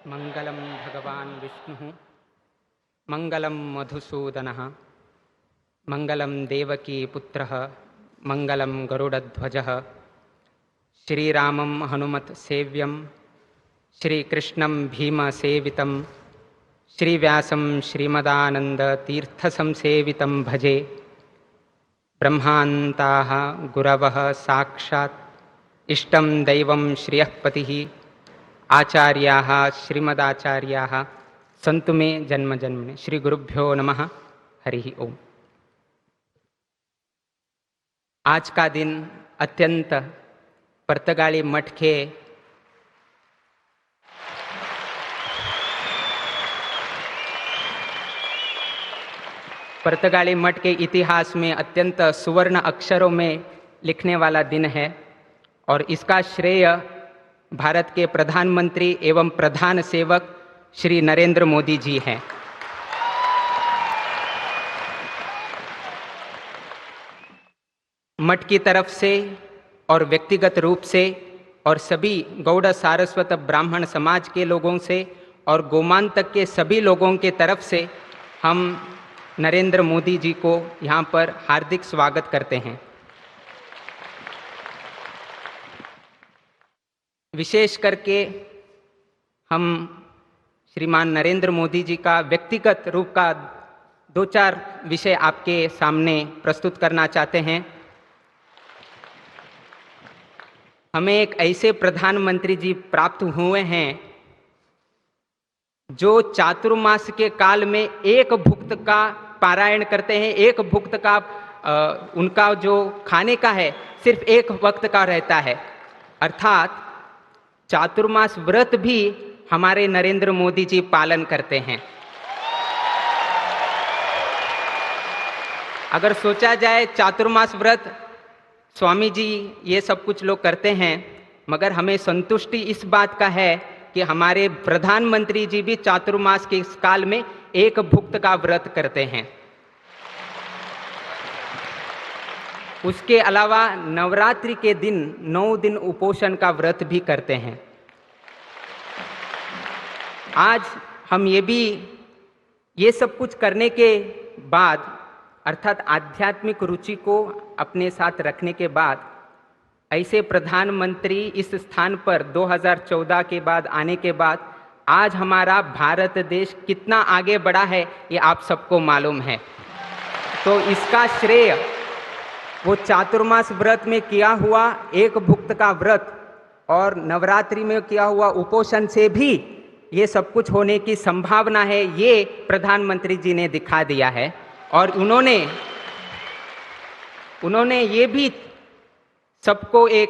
मंगलम भगवान विष्णु मंगलम मधुसूदनः मंगलम देवकी पुत्रः मंगलम गरुडध्वजः श्रीरामं हनुमत सेव्यं श्रीकृष्णं भीमसेवितं श्रीव्यासं श्रीमदानन्दतीर्थसंसेवितं भजे। ब्रह्मान्ताः गुरवः साक्षात् इष्टं दैवं श्रियःपतिः आचार्याः श्रीमदाचार्याः सन्तु मे जन्म जन्मने। श्री गुरुभ्यो नमः। हरि ओम। आज का दिन अत्यंत पर्तगाली मठ के इतिहास में अत्यंत सुवर्ण अक्षरों में लिखने वाला दिन है और इसका श्रेय भारत के प्रधानमंत्री एवं प्रधान सेवक श्री नरेंद्र मोदी जी हैं। मठ की तरफ से और व्यक्तिगत रूप से और सभी गौड़ सारस्वत ब्राह्मण समाज के लोगों से और गोमांतक के सभी लोगों के तरफ से हम नरेंद्र मोदी जी को यहाँ पर हार्दिक स्वागत करते हैं। विशेष करके हम श्रीमान नरेंद्र मोदी जी का व्यक्तिगत रूप का दो चार विषय आपके सामने प्रस्तुत करना चाहते हैं। हमें एक ऐसे प्रधानमंत्री जी प्राप्त हुए हैं जो चातुर्मास के काल में एक भुक्त का पारायण करते हैं। एक भुक्त का उनका जो खाने का है सिर्फ एक वक्त का रहता है, अर्थात चातुर्मास व्रत भी हमारे नरेंद्र मोदी जी पालन करते हैं। अगर सोचा जाए चातुर्मास व्रत स्वामी जी ये सब कुछ लोग करते हैं, मगर हमें संतुष्टि इस बात का है कि हमारे प्रधानमंत्री जी भी चातुर्मास के इस काल में एक भुक्त का व्रत करते हैं। उसके अलावा नवरात्रि के दिन 9 दिन उपोषण का व्रत भी करते हैं। आज हम ये सब कुछ करने के बाद, अर्थात आध्यात्मिक रुचि को अपने साथ रखने के बाद, ऐसे प्रधानमंत्री इस स्थान पर 2014 के बाद आने के बाद आज हमारा भारत देश कितना आगे बढ़ा है ये आप सबको मालूम है। तो इसका श्रेय वो चातुर्मास व्रत में किया हुआ एक भुक्त का व्रत और नवरात्रि में किया हुआ उपोषण से भी ये सब कुछ होने की संभावना है, ये प्रधानमंत्री जी ने दिखा दिया है। और उन्होंने ये भी सबको एक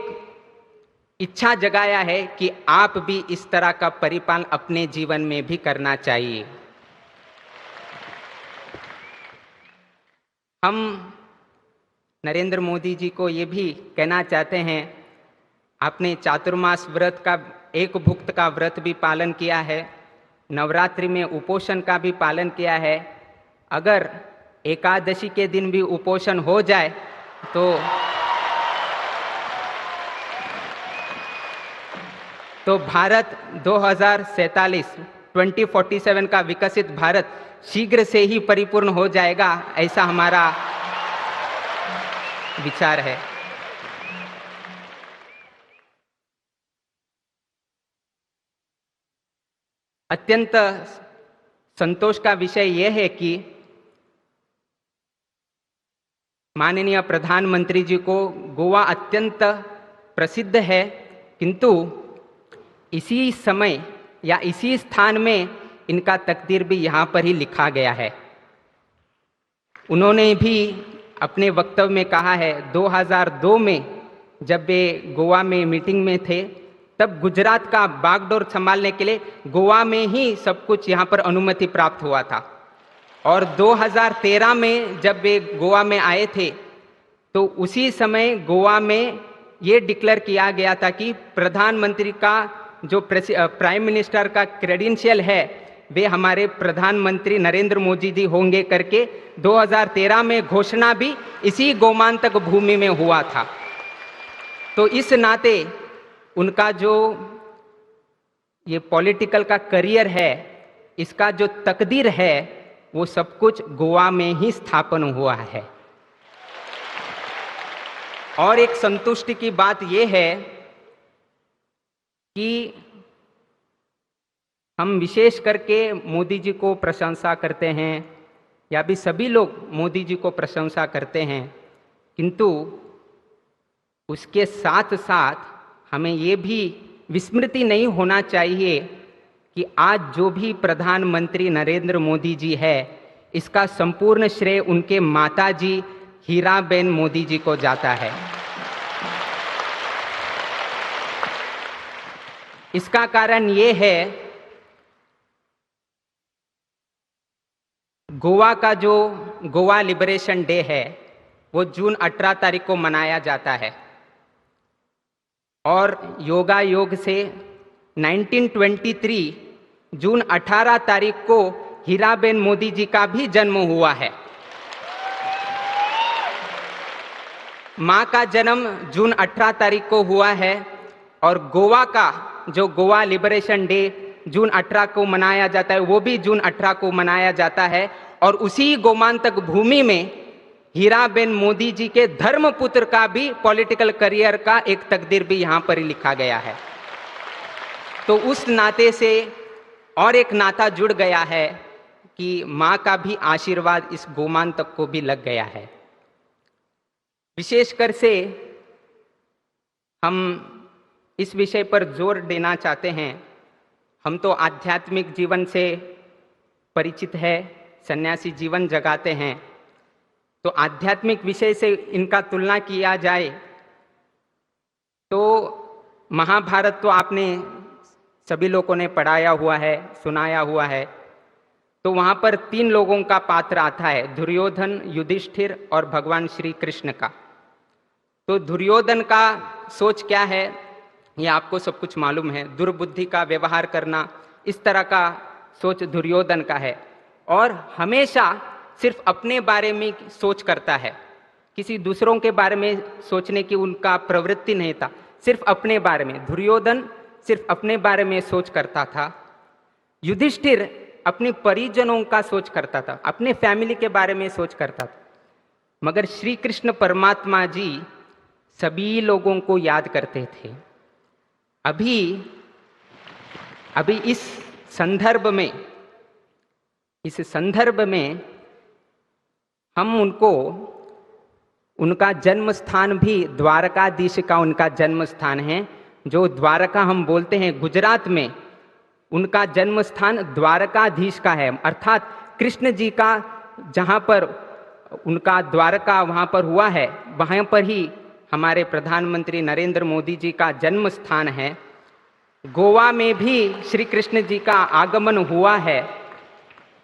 इच्छा जगाया है कि आप भी इस तरह का परिपालन अपने जीवन में भी करना चाहिए। हम नरेंद्र मोदी जी को ये भी कहना चाहते हैं, आपने चातुर्मास व्रत का एक भुक्त का व्रत भी पालन किया है, नवरात्रि में उपोषण का भी पालन किया है। अगर एकादशी के दिन भी उपोषण हो जाए तो भारत 2047 का विकसित भारत शीघ्र से ही परिपूर्ण हो जाएगा, ऐसा हमारा विचार है। अत्यंत संतोष का विषय यह है कि माननीय प्रधानमंत्री जी को गोवा अत्यंत प्रसिद्ध है, किंतु इसी समय या इसी स्थान में इनका तकदीर भी यहाँ पर ही लिखा गया है। उन्होंने भी अपने वक्तव्य में कहा है, 2002 में जब वे गोवा में मीटिंग में थे तब गुजरात का बागडोर संभालने के लिए गोवा में ही सब कुछ यहाँ पर अनुमति प्राप्त हुआ था। और 2013 में जब वे गोवा में आए थे तो उसी समय गोवा में ये डिक्लेयर किया गया था कि प्रधानमंत्री का जो प्राइम मिनिस्टर का क्रेडेंशियल है वे हमारे प्रधानमंत्री नरेंद्र मोदी जी होंगे करके 2013 में घोषणा भी इसी गोमांतक भूमि में हुआ था। तो इस नाते उनका जो ये पॉलिटिकल का करियर है, इसका जो तकदीर है वो सब कुछ गोवा में ही स्थापन हुआ है। और एक संतुष्टि की बात यह है कि हम विशेष करके मोदी जी को प्रशंसा करते हैं, या भी सभी लोग मोदी जी को प्रशंसा करते हैं, किंतु उसके साथ साथ हमें ये भी विस्मृति नहीं होना चाहिए कि आज जो भी प्रधानमंत्री नरेंद्र मोदी जी है, इसका संपूर्ण श्रेय उनके माताजी हीराबेन मोदी जी को जाता है। इसका कारण ये है, गोवा का जो गोवा लिबरेशन डे है वो जून 18 तारीख को मनाया जाता है, और योगा योग से 1923 जून 18 तारीख को हीराबेन मोदी जी का भी जन्म हुआ है। मां का जन्म जून 18 तारीख को हुआ है, और गोवा का जो गोवा लिबरेशन डे जून 18 को मनाया जाता है वो भी जून 18 को मनाया जाता है। और उसी गोमांतक भूमि में हीराबेन मोदी जी के धर्मपुत्र का भी पॉलिटिकल करियर का एक तकदीर भी यहां पर ही लिखा गया है। तो उस नाते से और एक नाता जुड़ गया है कि मां का भी आशीर्वाद इस गोमांतक को भी लग गया है। विशेषकर से हम इस विषय पर जोर देना चाहते हैं। हम तो आध्यात्मिक जीवन से परिचित है, सन्यासी जीवन जगाते हैं, तो आध्यात्मिक विषय से इनका तुलना किया जाए तो महाभारत तो आपने सभी लोगों ने पढ़ाया हुआ है, सुनाया हुआ है। तो वहां पर 3 लोगों का पात्र आता है, दुर्योधन, युधिष्ठिर और भगवान श्री कृष्ण का। तो दुर्योधन का सोच क्या है ये आपको सब कुछ मालूम है, दुर्बुद्धि का व्यवहार करना, इस तरह का सोच दुर्योधन का है, और हमेशा सिर्फ अपने बारे में सोच करता है, किसी दूसरों के बारे में सोचने की उनका प्रवृत्ति नहीं था, सिर्फ अपने बारे में। दुर्योधन सिर्फ अपने बारे में सोच करता था। युधिष्ठिर अपने परिजनों का सोच करता था, अपने फैमिली के बारे में सोच करता था। मगर श्री कृष्ण परमात्मा जी सभी लोगों को याद करते थे। अभी इस संदर्भ में हम उनको, उनका जन्म स्थान भी द्वारकाधीश का उनका जन्म स्थान है, जो द्वारका हम बोलते हैं गुजरात में, उनका जन्म स्थान द्वारकाधीश का है। अर्थात कृष्ण जी का जहाँ पर उनका द्वारका वहाँ पर हुआ है, वहाँ पर ही हमारे प्रधानमंत्री नरेंद्र मोदी जी का जन्म स्थान है। गोवा में भी श्री कृष्ण जी का आगमन हुआ है,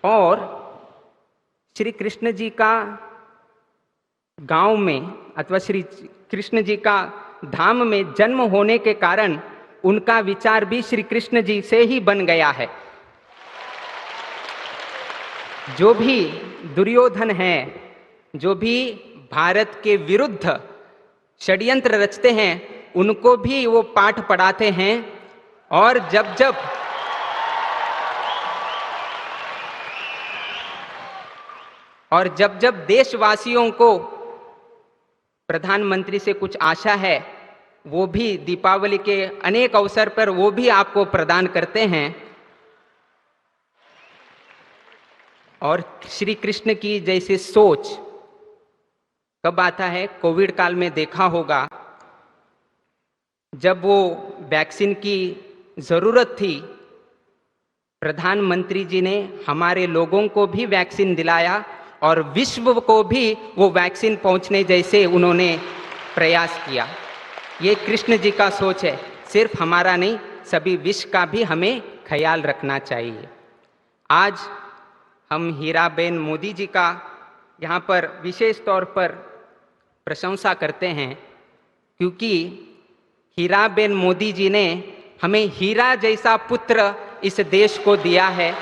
और श्री कृष्ण जी का गांव में अथवा श्री कृष्ण जी का धाम में जन्म होने के कारण उनका विचार भी श्री कृष्ण जी से ही बन गया है। जो भी दुर्योधन है, जो भी भारत के विरुद्ध षड्यंत्र रचते हैं, उनको भी वो पाठ पढ़ाते हैं। और जब देशवासियों को प्रधानमंत्री से कुछ आशा है, वो भी दीपावली के अनेक अवसर पर वो भी आपको प्रदान करते हैं। और श्री कृष्ण की जैसे सोच कब आता है, कोविड काल में देखा होगा, जब वो वैक्सीन की जरूरत थी, प्रधानमंत्री जी ने हमारे लोगों को भी वैक्सीन दिलाया, और विश्व को भी वो वैक्सीन पहुंचने जैसे उन्होंने प्रयास किया। ये कृष्ण जी का सोच है, सिर्फ हमारा नहीं, सभी विश्व का भी हमें ख्याल रखना चाहिए। आज हम हीराबेन मोदी जी का यहाँ पर विशेष तौर पर प्रशंसा करते हैं, क्योंकि हीराबेन मोदी जी ने हमें हीरा जैसा पुत्र इस देश को दिया है।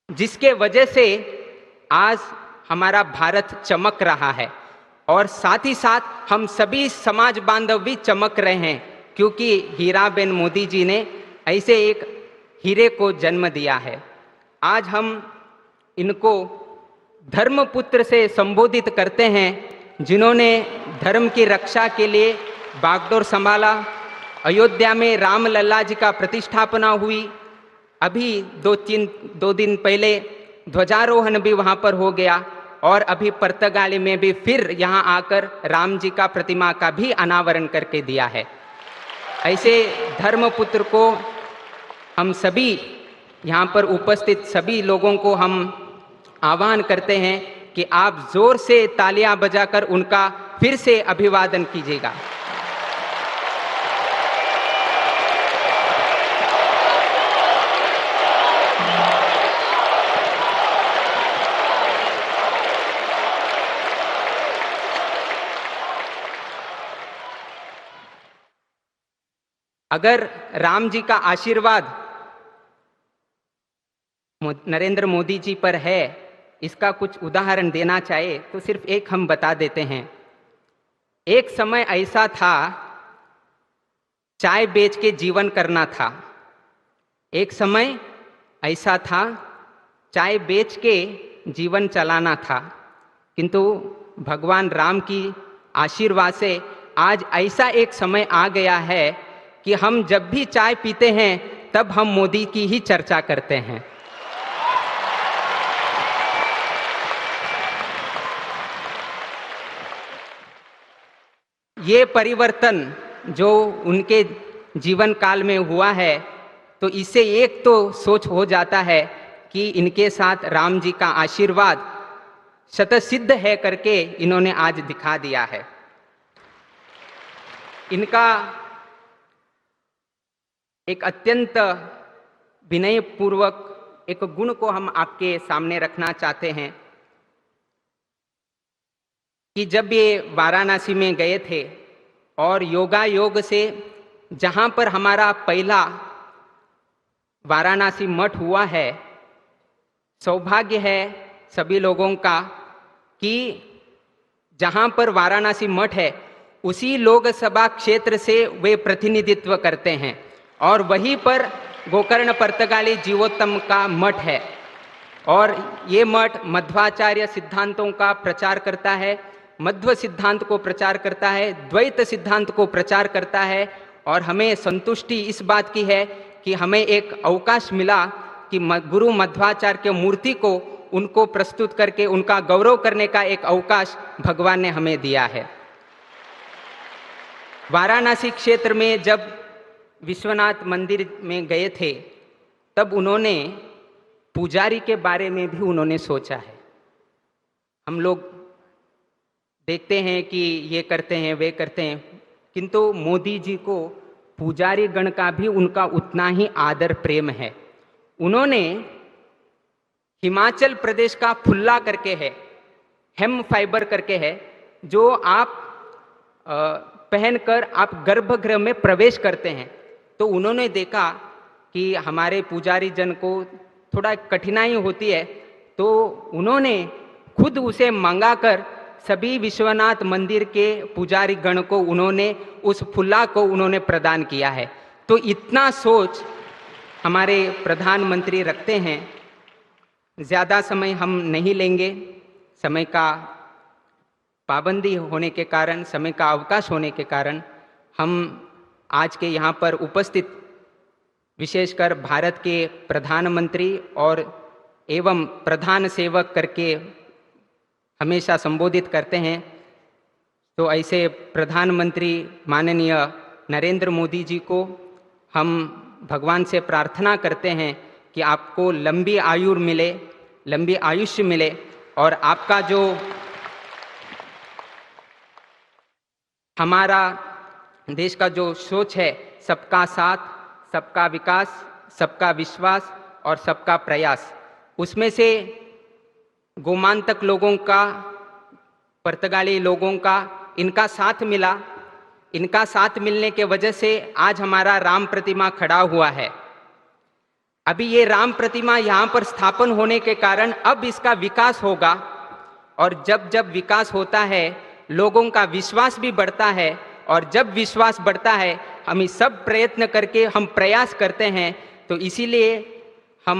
जिसके वजह से आज हमारा भारत चमक रहा है। और साथ ही साथ हम सभी समाज बांधव भी चमक रहे हैं, क्योंकि हीराबेन मोदी जी ने ऐसे एक हीरे को जन्म दिया है। आज हम इनको धर्मपुत्र से संबोधित करते हैं, जिन्होंने धर्म की रक्षा के लिए बागडोर संभाला। अयोध्या में राम लल्ला जी का प्रतिष्ठापना हुई। अभी दो दिन पहले ध्वजारोहण भी वहां पर हो गया, और अभी पुर्तगाली में भी फिर यहाँ आकर राम जी का प्रतिमा का भी अनावरण करके दिया है। ऐसे धर्मपुत्र को हम सभी यहाँ पर उपस्थित सभी लोगों को हम आह्वान करते हैं कि आप जोर से तालियां बजाकर उनका फिर से अभिवादन कीजिएगा। अगर राम जी का आशीर्वाद नरेंद्र मोदी जी पर है, इसका कुछ उदाहरण देना चाहे तो सिर्फ एक हम बता देते हैं। एक समय ऐसा था, चाय बेच के जीवन करना था। एक समय ऐसा था, चाय बेच के जीवन चलाना था, किंतु भगवान राम की आशीर्वाद से आज ऐसा एक समय आ गया है कि हम जब भी चाय पीते हैं तब हम मोदी की ही चर्चा करते हैं। ये परिवर्तन जो उनके जीवन काल में हुआ है, तो इससे एक तो सोच हो जाता है कि इनके साथ राम जी का आशीर्वाद शतसिद्ध है करके इन्होंने आज दिखा दिया है। इनका एक अत्यंत विनयपूर्वक एक गुण को हम आपके सामने रखना चाहते हैं कि जब ये वाराणसी में गए थे और योगा योग से जहाँ पर हमारा पहला वाराणसी मठ हुआ है, सौभाग्य है सभी लोगों का कि जहाँ पर वाराणसी मठ है उसी लोकसभा क्षेत्र से वे प्रतिनिधित्व करते हैं, और वहीं पर गोकर्ण पुर्तगाली जीवोत्तम का मठ है। और ये मठ मध्वाचार्य सिद्धांतों का प्रचार करता है, मध्व सिद्धांत को प्रचार करता है, द्वैत सिद्धांत को प्रचार करता है। और हमें संतुष्टि इस बात की है कि हमें एक अवकाश मिला कि गुरु मध्वाचार्य के मूर्ति को उनको प्रस्तुत करके उनका गौरव करने का एक अवकाश भगवान ने हमें दिया है। वाराणसी क्षेत्र में जब विश्वनाथ मंदिर में गए थे तब उन्होंने पुजारी के बारे में भी उन्होंने सोचा है। हम लोग देखते हैं कि ये करते हैं वे करते हैं, किंतु मोदी जी को पुजारी गण का भी उनका उतना ही आदर प्रेम है। उन्होंने हिमाचल प्रदेश का फुल्ला करके है, हेम फाइबर करके है, जो आप पहनकर आप गर्भगृह में प्रवेश करते हैं। तो उन्होंने देखा कि हमारे पुजारी जन को थोड़ा कठिनाई होती है, तो उन्होंने खुद उसे मंगाकर सभी विश्वनाथ मंदिर के पुजारी गण को उन्होंने उस फुल्ला को उन्होंने प्रदान किया है। तो इतना सोच हमारे प्रधानमंत्री रखते हैं। ज़्यादा समय हम नहीं लेंगे, समय का पाबंदी होने के कारण, समय का अवकाश होने के कारण हम आज के यहाँ पर उपस्थित विशेषकर भारत के प्रधानमंत्री और एवं प्रधान सेवक करके हमेशा संबोधित करते हैं। तो ऐसे प्रधानमंत्री माननीय नरेंद्र मोदी जी को हम भगवान से प्रार्थना करते हैं कि आपको लंबी आयु मिले, लंबी आयुष्य मिले, और आपका जो हमारा देश का जो सोच है, सबका साथ, सबका विकास, सबका विश्वास और सबका प्रयास, उसमें से गोमांतक लोगों का, पुर्तगाली लोगों का इनका साथ मिला। इनका साथ मिलने के वजह से आज हमारा राम प्रतिमा खड़ा हुआ है। अभी ये राम प्रतिमा यहाँ पर स्थापन होने के कारण अब इसका विकास होगा, और जब जब विकास होता है लोगों का विश्वास भी बढ़ता है, और जब विश्वास बढ़ता है हम इस सब प्रयत्न करके हम प्रयास करते हैं, तो इसीलिए हम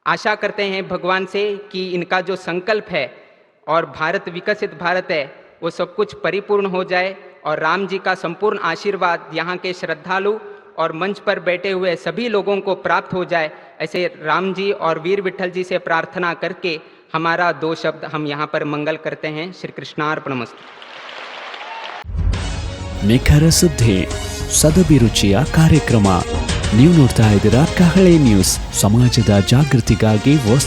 आशा करते हैं भगवान से कि इनका जो संकल्प है और भारत विकसित भारत है वो सब कुछ परिपूर्ण हो जाए, और राम जी का संपूर्ण आशीर्वाद यहाँ के श्रद्धालु और मंच पर बैठे हुए सभी लोगों को प्राप्त हो जाए। ऐसे राम जी और वीर विठल जी से प्रार्थना करके हमारा 2 शब्द हम यहाँ पर मंगल करते हैं। श्री कृष्णार्पणमस्तु। ನಿಖರ ಸುದ್ದಿ ಸದಭಿರುಚಿಯ ಕಾರ್ಯಕ್ರಮ ನೀವು ನೋಡ್ತಾ ಇದ್ದೀರಾ ಕಹಳೆ ನ್ಯೂಸ್, ಸಮಾಜದ ಜಾಗೃತಿಗಾಗಿ